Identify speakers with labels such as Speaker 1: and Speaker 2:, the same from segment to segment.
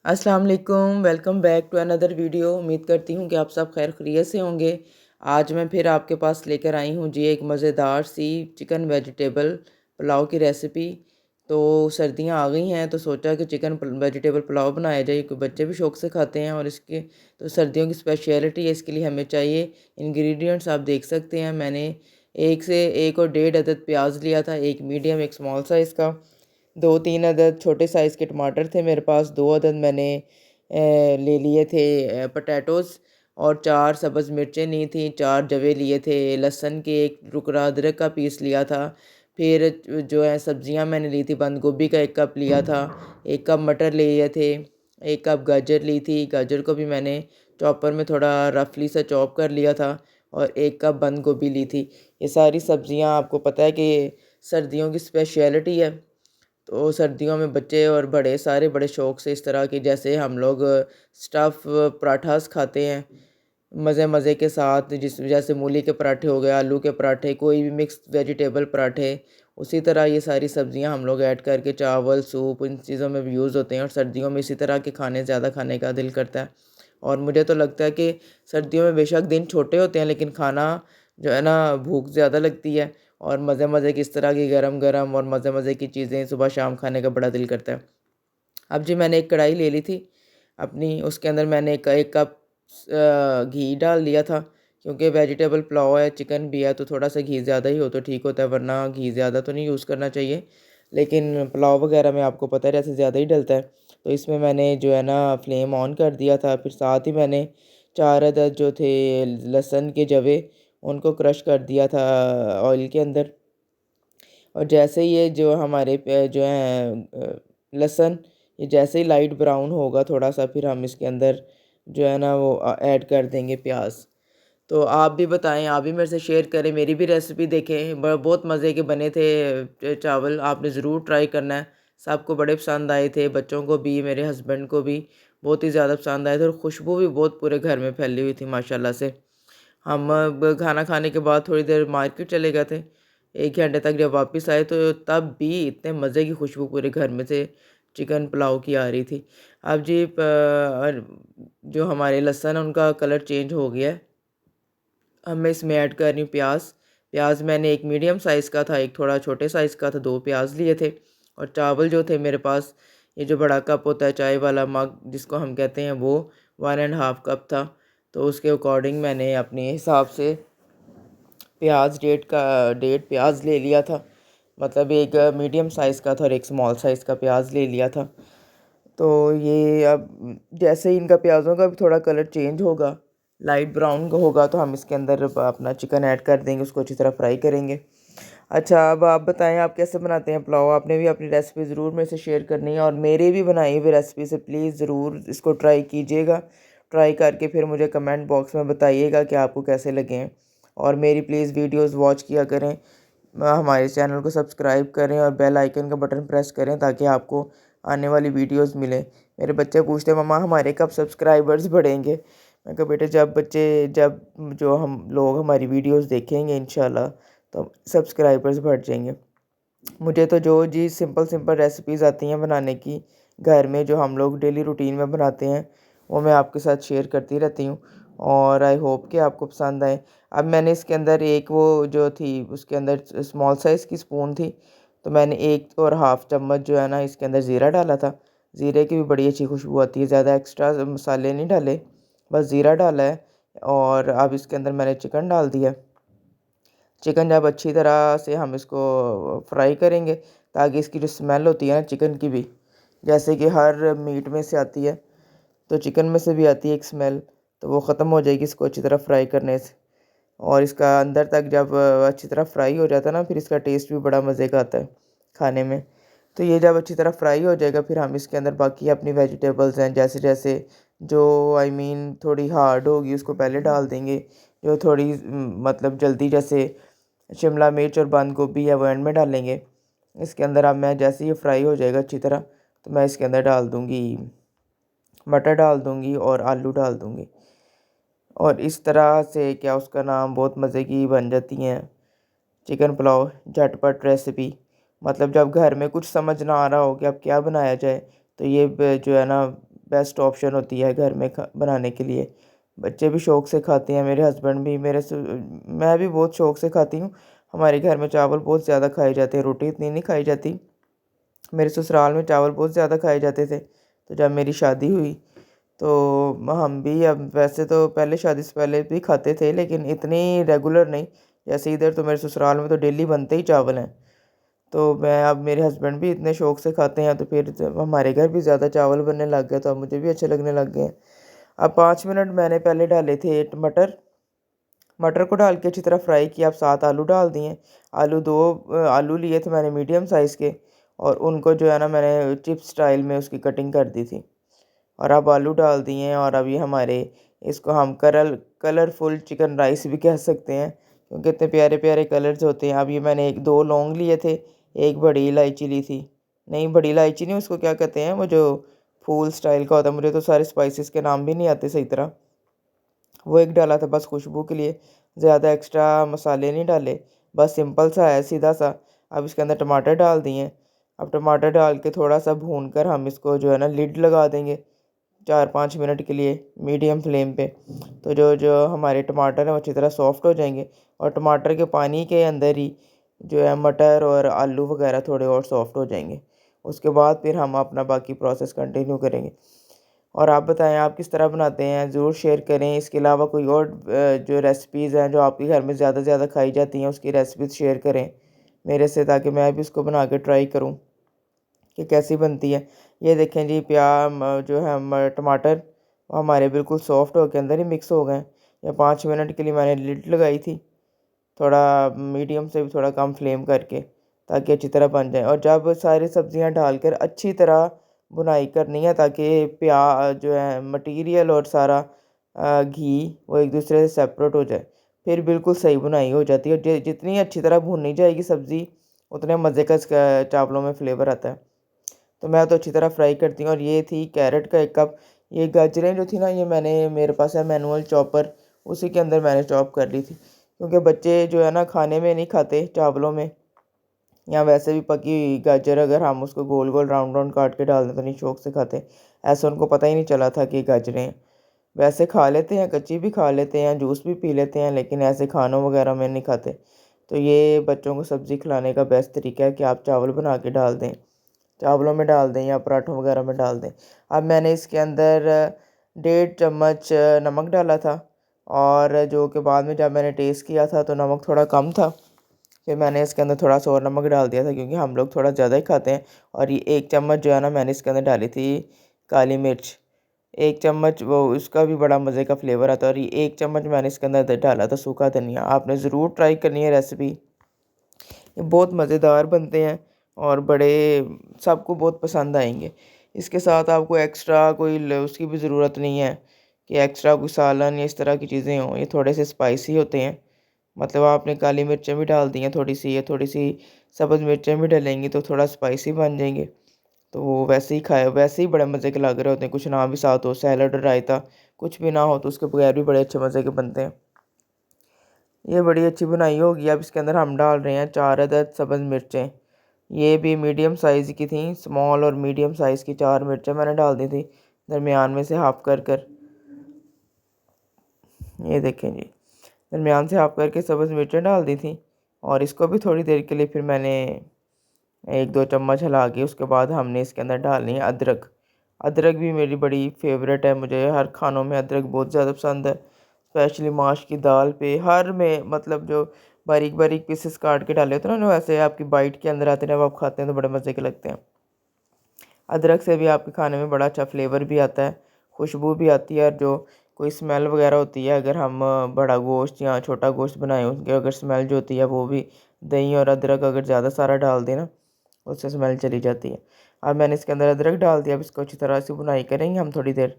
Speaker 1: अस्सलाम वालेकुम, welcome back to another video. उम्मीद करती हूँ कि आप सब खैर खैरियत से होंगे। आज मैं फिर आपके पास लेकर आई हूँ जी एक मज़ेदार सी चिकन वेजिटेबल पुलाव की रेसिपी। तो सर्दियाँ आ गई हैं तो सोचा कि चिकन वेजिटेबल पुलाव बनाया जाए, क्योंकि बच्चे भी शौक़ से खाते हैं और इसके तो सर्दियों की स्पेशलिटी है। इसके लिए हमें चाहिए इंग्रेडिएंट्स आप देख सकते हैं। मैंने एक से एक और डेढ़ अदद प्याज लिया था, एक मीडियम एक स्मॉल साइज़ का। 2-3 अदद छोटे साइज़ के टमाटर थे मेरे पास। 2 अदद मैंने ले लिए थे पोटैटोज़, और 4 सब्ज़ मिर्चें ली थी। 4 जवे लिए थे लहसुन के, एक टुकड़ा अदरक का पीस लिया था। फिर जो है सब्ज़ियां मैंने ली थी, बंद गोभी का 1 कप लिया था, 1 कप मटर लिए थे, 1 कप गाजर ली थी। गाजर को भी मैंने चॉपर में थोड़ा रफली सा चॉप कर लिया था, और 1 कप बंद गोभी ली थी। ये सारी सब्ज़ियां आपको पता है कि सर्दियों की स्पेशलिटी है। तो सर्दियों में बच्चे और बड़े सारे बड़े शौक़ से इस तरह की, जैसे हम लोग स्टफ़ पराठास खाते हैं मज़े मज़े के साथ, जिस जैसे मूली के पराठे हो गए, आलू के पराठे, कोई भी मिक्स्ड वेजिटेबल पराठे, उसी तरह ये सारी सब्ज़ियां हम लोग ऐड करके चावल सूप इन चीज़ों में भी यूज़ होते हैं। और सर्दियों में इसी तरह के खाने ज़्यादा खाने का दिल करता है। और मुझे तो लगता है कि सर्दियों में बेशक दिन छोटे होते हैं, लेकिन खाना जो है ना भूख ज़्यादा लगती है, और मज़े मज़े की इस तरह की गरम-गरम और मज़े-मज़े की चीज़ें सुबह शाम खाने का बड़ा दिल करता है। अब जी मैंने एक कढ़ाई ले ली थी अपनी, उसके अंदर मैंने 1 कप घी डाल दिया था, क्योंकि वेजिटेबल पुलाव है, चिकन भी है, तो थोड़ा सा घी ज़्यादा ही हो तो ठीक होता है, वरना घी ज़्यादा तो नहीं यूज़ करना चाहिए। लेकिन पुलाव वगैरह में आपको पता है जैसे ज़्यादा ही डलता है। तो इसमें मैंने जो है ना फ्लेम ऑन कर दिया था। फिर साथ ही मैंने 4 अदद जो थे लहसुन के जवे, उनको क्रश कर दिया था ऑयल के अंदर। और जैसे ही ये जो हमारे जो है लहसुन, ये जैसे ही लाइट ब्राउन होगा थोड़ा सा, फिर हम इसके अंदर जो है ना वो ऐड कर देंगे प्याज। तो आप भी बताएं, आप भी मेरे से शेयर करें, मेरी भी रेसिपी देखें। बहुत मज़े के बने थे चावल, आपने ज़रूर ट्राई करना है। सबको बड़े पसंद आए थे, बच्चों को भी, मेरे हस्बैंड को भी बहुत ही ज़्यादा पसंद आए थे, और खुशबू भी बहुत पूरे घर में फैली हुई थी माशाल्लाह से। हम खाना खाने के बाद थोड़ी देर मार्केट चले गए थे। 1 घंटे तक जब वापस आए तो तब भी इतने मज़े की खुशबू पूरे घर में से चिकन पुलाव की आ रही थी। अब जी जो हमारे लहसुन उनका कलर चेंज हो गया है। अब मैं इसमें ऐड कर रही हूँ प्याज। प्याज मैंने एक मीडियम साइज़ का था, एक थोड़ा छोटे साइज़ का था, 2 प्याज लिए थे। और चावल जो थे मेरे पास, ये जो बड़ा कप होता है चाय वाला मग जिसको हम कहते हैं, वो 1 एंड हाफ़ कप था। तो उसके अकॉर्डिंग मैंने अपने हिसाब से डेढ़ प्याज ले लिया था। मतलब एक मीडियम साइज़ का था और एक स्मॉल साइज़ का प्याज ले लिया था। तो ये अब जैसे ही इनका प्याज़ों का भी थोड़ा कलर चेंज होगा, लाइट ब्राउन होगा, तो हम इसके अंदर अपना चिकन ऐड कर देंगे, उसको अच्छी तरह फ्राई करेंगे। अच्छा, अब आप बताएं आप कैसे बनाते हैं पुलाव? आपने भी अपनी रेसिपी ज़रूर मेरे से शेयर करनी है, और मेरे भी बनाई हुई रेसिपी से प्लीज़ ज़रूर इसको ट्राई कीजिएगा। ट्राई करके फिर मुझे कमेंट बॉक्स में बताइएगा कि आपको कैसे लगे हैं। और मेरी प्लीज़ वीडियोस वॉच किया करें, हमारे चैनल को सब्सक्राइब करें और बेल आइकन का बटन प्रेस करें, ताकि आपको आने वाली वीडियोस मिले। मेरे बच्चे पूछते हैं मम्मा हमारे कब सब्सक्राइबर्स बढ़ेंगे? मैं कहा बेटे जब जो हम लोग हमारी वीडियोस देखेंगे इंशाल्लाह, तो सब्सक्राइबर्स बढ़ जाएंगे। मुझे तो जो जी सिंपल सिंपल रेसिपीज़ आती हैं बनाने की घर में, जो हम लोग डेली रूटीन में बनाते हैं, वो मैं आपके साथ शेयर करती रहती हूँ, और आई होप कि आपको पसंद आए। अब मैंने इसके अंदर एक वो जो थी उसके अंदर स्मॉल साइज़ की स्पून थी, तो मैंने 1 और हाफ़ चम्मच जो है ना इसके अंदर ज़ीरा डाला था। ज़ीरे की भी बड़ी अच्छी खुशबू आती है। ज़्यादा एक्स्ट्रा मसाले नहीं डाले, बस ज़ीरा डाला है। और अब इसके अंदर मैंने चिकन डाल दिया। चिकन जब अच्छी तरह से हम इसको फ्राई करेंगे, ताकि इसकी जो स्मेल होती है ना चिकन की भी, जैसे कि हर मीट में से आती है, तो चिकन में से भी आती है एक स्मेल, तो वो ख़त्म हो जाएगी इसको अच्छी तरह फ्राई करने से। और इसका अंदर तक जब अच्छी तरह फ्राई हो जाता है ना, फिर इसका टेस्ट भी बड़ा मज़े का आता है खाने में। तो ये जब अच्छी तरह फ्राई हो जाएगा, फिर हम इसके अंदर बाकी अपनी वेजिटेबल्स हैं, जैसे जैसे जो थोड़ी हार्ड होगी उसको पहले डाल देंगे। जो थोड़ी मतलब जल्दी, जैसे शिमला मिर्च और बंद गोभी है, वो एंड में डालेंगे। इसके अंदर अब मैं जैसे ये फ्राई हो जाएगा अच्छी तरह, तो मैं इसके अंदर डाल दूँगी मटर डाल दूँगी और आलू डाल दूँगी। और इस तरह से क्या उसका नाम बहुत मज़े की बन जाती हैं चिकन पुलाव, झटपट रेसिपी। मतलब जब घर में कुछ समझ ना आ रहा हो कि अब क्या बनाया जाए, तो ये जो है ना बेस्ट ऑप्शन होती है घर में बनाने के लिए। बच्चे भी शौक़ से खाते हैं, मेरे हस्बैंड भी, मैं भी बहुत शौक़ से खाती हूँ। हमारे घर में चावल बहुत ज़्यादा खाए जाते हैं, रोटी इतनी नहीं खाई जाती। मेरे ससुराल में चावल बहुत ज़्यादा खाए जाते थे। तो जब मेरी शादी हुई तो हम भी, अब वैसे तो पहले शादी से पहले भी खाते थे लेकिन इतनी रेगुलर नहीं। जैसे इधर तो मेरे ससुराल में तो डेली बनते ही चावल हैं। तो मैं, अब मेरे हस्बैंड भी इतने शौक़ से खाते हैं तो फिर जब हमारे घर भी ज़्यादा चावल बनने लग गए तो अब मुझे भी अच्छे लगने लग गए हैं। अब 5 मिनट मैंने पहले डाले थे मटर। मटर को डाल के अच्छी तरह फ्राई किया। अब 7 आलू डाल दिए। आलू लिए थे मैंने मीडियम साइज़ के, और उनको जो है ना मैंने चिप्स स्टाइल में उसकी कटिंग कर दी थी। और अब आलू डाल दिए हैं, और अभी हमारे, इसको हम कलरफुल चिकन राइस भी कह सकते हैं क्योंकि इतने प्यारे प्यारे कलर्स होते हैं। अब ये मैंने 2 लौंग लिए थे, एक बड़ी इलायची ली थी। नहीं, बड़ी इलायची नहीं, उसको क्या कहते हैं, वो जो फूल स्टाइल का होता है, मुझे तो सारे स्पाइसेस के नाम भी नहीं आते सही तरह। वो एक डाला था बस खुशबू के लिए, ज़्यादा एक्स्ट्रा मसाले नहीं डाले, बस सिंपल सा है, सीधा सा। अब इसके अंदर टमाटर डाल दिए। अब टमाटर डाल के थोड़ा सा भून कर हम इसको जो है ना लिड लगा देंगे 4-5 मिनट के लिए मीडियम फ्लेम पे। तो जो जो हमारे टमाटर हैं वो अच्छी तरह सॉफ्ट हो जाएंगे, और टमाटर के पानी के अंदर ही जो है मटर और आलू वगैरह थोड़े और सॉफ्ट हो जाएंगे। उसके बाद फिर हम अपना बाकी प्रोसेस कंटिन्यू करेंगे। और आप बताएं आप किस तरह बनाते हैं, ज़रूर शेयर करें। इसके अलावा कोई और जो रेसिपीज़ हैं जो आपके घर में ज़्यादा से ज़्यादा खाई जाती हैं उसकी रेसिपीज़ शेयर करें मेरे से, ताकि मैं भी उसको बना के ट्राई करूँ कि कैसी बनती है। ये देखें जी, जो है टमाटर हमारे बिल्कुल सॉफ्ट हो के अंदर ही मिक्स हो गए। या 5 मिनट के लिए मैंने लिड लगाई थी, थोड़ा मीडियम से भी थोड़ा कम फ्लेम करके, ताकि अच्छी तरह बन जाए। और जब सारी सब्जियां डालकर अच्छी तरह भुनाई करनी है, ताकि जो है मटीरियल और सारा घी वो एक दूसरे से सेपरेट हो जाए, फिर बिल्कुल सही भुनाई हो जाती है। और जितनी अच्छी तरह भुनी जाएगी सब्ज़ी, उतने मज़े का इसका चावलों में फ्लेवर आता है। तो मैं तो अच्छी तरह फ्राई करती हूँ। और ये थी कैरेट का 1 कप। ये गाजरें जो थी ना, ये मेरे पास है मैनुअल चॉपर, उसी के अंदर मैंने चॉप कर ली थी। क्योंकि बच्चे जो है ना खाने में नहीं खाते चावलों में, या वैसे भी पकी हुई गाजर अगर हम उसको गोल गोल राउंड राउंड काट के डाल दें तो नहीं शौक से खाते। ऐसा उनको पता ही नहीं चला था कि गाजरें हैं। वैसे खा लेते हैं, कच्ची भी खा लेते हैं, जूस भी पी लेते हैं, लेकिन ऐसे खानों वगैरह में नहीं खाते। तो ये बच्चों को सब्ज़ी खिलाने का बेस्ट तरीका है कि आप चावल बना के डाल दें, चावलों में डाल दें या पराठों वगैरह में डाल दें। अब मैंने इसके अंदर 1.5 चम्मच नमक डाला था, और जो कि बाद में जब मैंने टेस्ट किया था तो नमक थोड़ा कम था। फिर मैंने इसके अंदर थोड़ा सा और नमक डाल दिया था क्योंकि हम लोग थोड़ा ज़्यादा ही खाते हैं। और ये 1 चम्मच जो है ना मैंने इसके अंदर डाली थी काली मिर्च। 1 चम्मच, वो उसका भी बड़ा मज़े का फ्लेवर आता है। और ये 1 चम्मच मैंने इसके अंदर डाला था सूखा धनिया। आपने ज़रूर ट्राई करनी है रेसिपी, ये बहुत मज़ेदार बनते हैं और बड़े सबको बहुत पसंद आएंगे। इसके साथ आपको एक्स्ट्रा उसकी भी ज़रूरत नहीं है कि एक्स्ट्रा कोई सालन या इस तरह की चीज़ें हों। ये थोड़े से स्पाइसी होते हैं, मतलब आपने काली मिर्चें भी डाल दी हैं थोड़ी सी, या थोड़ी सी सब्ज़ मिर्चें भी डालेंगी तो थोड़ा स्पाइसी बन जाएंगे। तो वो वैसे ही बड़े मज़े के लग रहे होते हैं। कुछ ना भी साथ हो, सैलड, रायता कुछ भी ना हो तो उसके बगैर भी बड़े अच्छे मज़े के बनते हैं। ये बड़ी अच्छी बुनाई होगी। अब इसके अंदर हम डाल रहे हैं 4 अदद सब्ज़ मिर्चें। ये भी मीडियम साइज़ की थी, स्मॉल और मीडियम साइज़ की 4 मिर्चें मैंने डाल दी थी, दरमियान में से हाफ कर। ये देखें जी, दरमियान से हाफ करके सब्ज़ मिर्चें डाल दी थी। और इसको भी थोड़ी देर के लिए फिर मैंने 1-2 चम्मच हिला के उसके बाद हमने इसके अंदर डालनी है अदरक। अदरक भी मेरी बड़ी फेवरेट है, मुझे हर खानों में अदरक बहुत ज़्यादा पसंद है, स्पेशली माश की दाल पे, हर में, मतलब जो बारीक बारीक पीसेस काट के डाले होते हैं ना, वैसे आपकी बाइट के अंदर आते हैं, जब आप खाते हैं तो बड़े मज़े के लगते हैं। अदरक से भी आपके खाने में बड़ा अच्छा फ्लेवर भी आता है, खुशबू भी आती है। और जो कोई स्मेल वगैरह होती है, अगर हम बड़ा गोश्त या छोटा गोश्त बनाएं, उसकी अगर स्मेल जो होती है वो भी, दही और अदरक अगर ज़्यादा सारा डाल दें ना, उससे स्मेल चली जाती है। अब मैंने इसके अंदर अदरक डाल दिया। अब इसको अच्छी तरह से बुनाई करेंगे हम थोड़ी देर,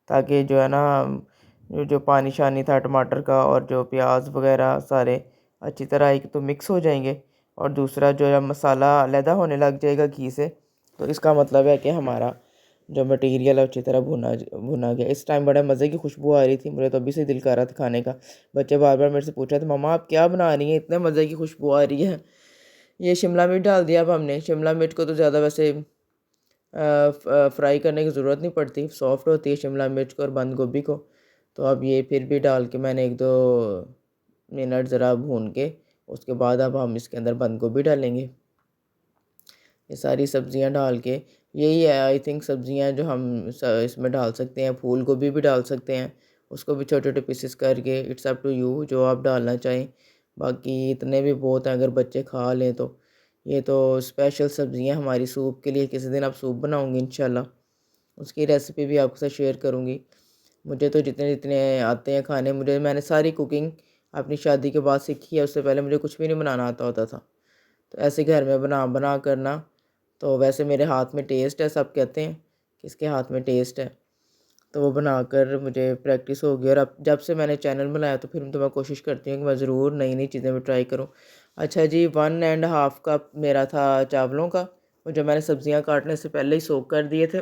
Speaker 1: ताकि जो है ना जो पानी शानी था टमाटर का और जो प्याज वगैरह सारे अच्छी तरह एक तो मिक्स हो जाएंगे, और दूसरा जो है मसाला अलहदा होने लग जाएगा घी से। तो इसका मतलब है कि हमारा जो मटेरियल है अच्छी तरह भुना भुना गया। इस टाइम बड़ा मज़े की खुशबू आ रही थी, मुझे तो अभी से दिल कर रहा था खाने का। बच्चे बार बार मेरे से पूछ रहे थे, मम्मा आप क्या बना रही हैं, इतने मज़े की खुशबू आ रही है। ये शिमला मिर्च डाल दिया अब हमने। शिमला मिर्च को तो ज़्यादा वैसे फ्राई करने की ज़रूरत नहीं पड़ती, सॉफ्ट होती है शिमला मिर्च को और बंद गोभी को। तो अब ये फिर भी डाल के मैंने 1-2 मिनट ज़रा भून के उसके बाद अब हम इसके अंदर बंद गोभी डालेंगे। ये सारी सब्ज़ियाँ डाल के, यही है आई थिंक सब्ज़ियाँ जो हम इसमें डाल सकते हैं। फूल गोभी भी डाल सकते हैं, उसको भी छोटे छोटे पीसेस करके। इट्स अप टू यू जो आप डालना चाहें। बाकी इतने भी बहुत हैं अगर बच्चे खा लें तो। ये तो स्पेशल सब्ज़ियाँ हमारी सूप के लिए, किसी दिन आप सूप बनाऊँगी इंशाल्लाह, उसकी रेसिपी भी आपके साथ शेयर करूँगी। मुझे तो जितने जितने आते हैं खाने, मैंने सारी कुकिंग अपनी शादी के बाद सीखी है। उससे पहले मुझे कुछ भी नहीं बनाना आता होता था। तो ऐसे घर में बना बना करना, तो वैसे मेरे हाथ में टेस्ट है, सब कहते हैं कि इसके हाथ में टेस्ट है। तो वो बनाकर मुझे प्रैक्टिस हो गई और अब जब से मैंने चैनल बनाया तो फिर तो मैं कोशिश करती हूँ कि मैं ज़रूर नई नई चीज़ें भी ट्राई करूँ। अच्छा जी, 1.5 कप मेरा था चावलों का, वो जो मैंने सब्ज़ियाँ काटने से पहले ही सोक कर दिए थे।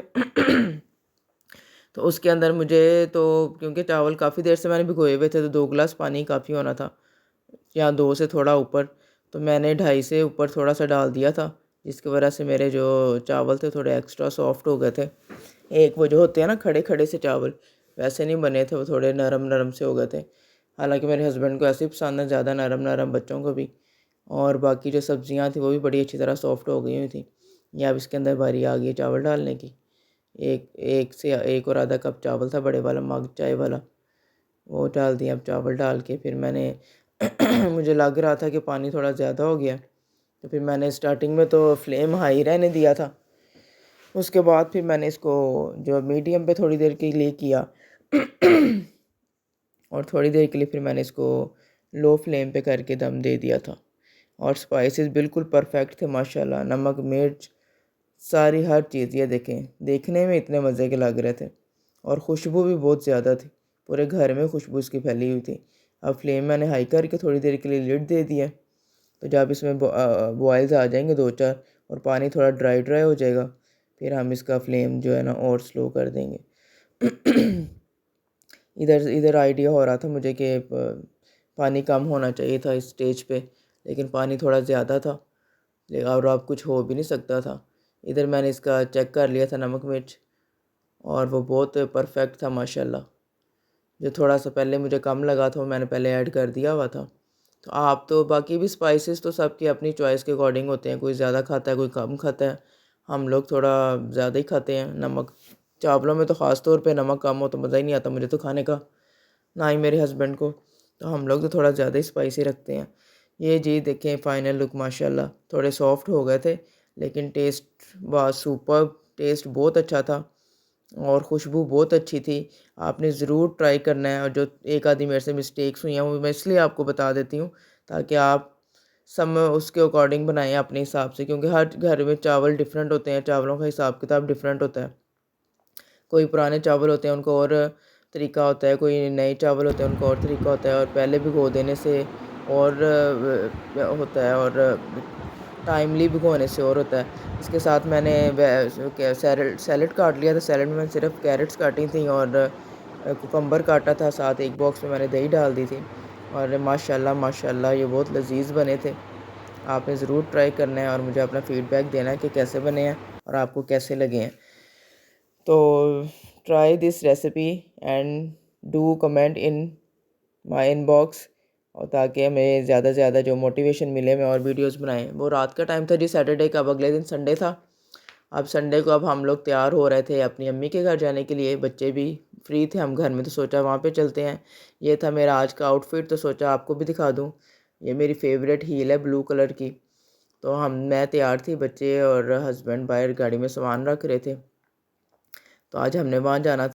Speaker 1: तो उसके अंदर मुझे तो, क्योंकि चावल काफ़ी देर से मैंने भिगोए हुए थे, तो 2 गिलास पानी काफ़ी होना था, या 2 से थोड़ा ऊपर। तो मैंने 2.5 से ऊपर थोड़ा सा डाल दिया था, जिसकी वजह से मेरे जो चावल थे थोड़े एक्स्ट्रा सॉफ्ट हो गए थे। एक वो जो होते हैं ना खड़े खड़े से चावल, वैसे नहीं बने थे, वो थोड़े नरम नरम से हो गए थे। हालांकि मेरे हस्बैंड को ऐसे ही पसंद है, ज़्यादा नरम नरम, बच्चों को भी। और बाकी जो सब्ज़ियाँ थी वो भी बड़ी अच्छी तरह सॉफ्ट हो गई हुई थी। या अब इसके अंदर बारी आ गई है चावल डालने की। एक एक से एक और आधा कप चावल था, बड़े वाला मग चाय वाला, वो डाल दिया। अब चावल डाल के फिर मैंने मुझे लग रहा था कि पानी थोड़ा ज़्यादा हो गया, तो फिर मैंने स्टार्टिंग में तो फ्लेम हाई रहने दिया था। उसके बाद फिर मैंने इसको जो मीडियम पे थोड़ी देर के लिए किया और थोड़ी देर के लिए फिर मैंने इसको लो फ्लेम पे करके दम दे दिया था। और स्पाइसेस बिल्कुल परफेक्ट थे माशाल्लाह, नमक मिर्च सारी हर चीज़, ये देखें देखने में इतने मज़े के लग रहे थे और खुशबू भी बहुत ज़्यादा थी, पूरे घर में खुशबू इसकी फैली हुई थी। अब फ्लेम मैंने हाई करके थोड़ी देर के लिए लिड दे दिया। तो जब इसमें बॉयल्स आ जाएंगे 2-4 और पानी थोड़ा ड्राई ड्राई हो जाएगा, फिर हम इसका फ्लेम जो है ना और स्लो कर देंगे। इधर इधर आइडिया हो रहा था मुझे कि पानी कम होना चाहिए था इस स्टेज पे, लेकिन पानी थोड़ा ज़्यादा था, और अब कुछ हो भी नहीं सकता था। इधर मैंने इसका चेक कर लिया था नमक मिर्च, और वो बहुत परफेक्ट था माशाल्लाह। जो थोड़ा सा पहले मुझे कम लगा था वो मैंने पहले ऐड कर दिया हुआ था। तो आप तो बाकी भी स्पाइसेस तो सबकी अपनी चॉइस के अकॉर्डिंग होते हैं, कोई ज़्यादा खाता है कोई कम खाता है। हम लोग थोड़ा ज़्यादा ही खाते हैं नमक, चावलों में तो ख़ास तौर पे नमक कम हो तो मज़ा ही नहीं आता मुझे तो खाने का, ना ही मेरे हस्बैंड को। तो हम लोग तो थोड़ा ज़्यादा ही स्पाइसी रखते हैं। ये जी देखें फ़ाइनल लुक माशाल्लाह, थोड़े सॉफ्ट हो गए थे लेकिन टेस्ट वाज सुपर्ब, टेस्ट बहुत अच्छा था और खुशबू बहुत अच्छी थी। आपने ज़रूर ट्राई करना है, और जो एक आधी मेरे से मिस्टेक्स हुई हैं वो मैं इसलिए आपको बता देती हूँ ताकि आप सब उसके अकॉर्डिंग बनाएं अपने हिसाब से, क्योंकि हर घर में चावल डिफरेंट होते हैं, चावलों का हिसाब किताब डिफरेंट होता है। कोई पुराने चावल होते हैं उनको और तरीका होता है, कोई नए चावल होते हैं उनको और तरीका होता है, और पहले भिगो देने से और होता है, और टाइमली भिगोने से और होता है। इसके साथ मैंने सैलड काट लिया था। सैलड में मैंने सिर्फ कैरेट्स काटी थी और कुकम्बर काटा था, साथ एक बॉक्स में मैंने दही डाल दी थी। और माशाल्लाह माशाल्लाह ये बहुत लजीज बने थे। आपने ज़रूर ट्राई करना है और मुझे अपना फ़ीडबैक देना है कि कैसे बने हैं और आपको कैसे लगे हैं। तो try this recipe and do comment in my inbox, और ताकि हमें ज़्यादा से ज़्यादा जो मोटिवेशन मिले मैं और वीडियोस बनाएं। वो रात का टाइम था जी सैटरडे का, अब अगले दिन संडे था। अब संडे को अब हम लोग तैयार हो रहे थे अपनी अम्मी के घर जाने के लिए, बच्चे भी फ्री थे हम घर में, तो सोचा वहाँ पे चलते हैं। ये था मेरा आज का आउटफिट, तो सोचा आपको भी दिखा दूँ। ये मेरी फेवरेट हील है ब्लू कलर की। तो मैं तैयार थी, बच्चे और हस्बैंड बाहर गाड़ी में सामान रख रहे थे, तो आज हमने वहाँ जाना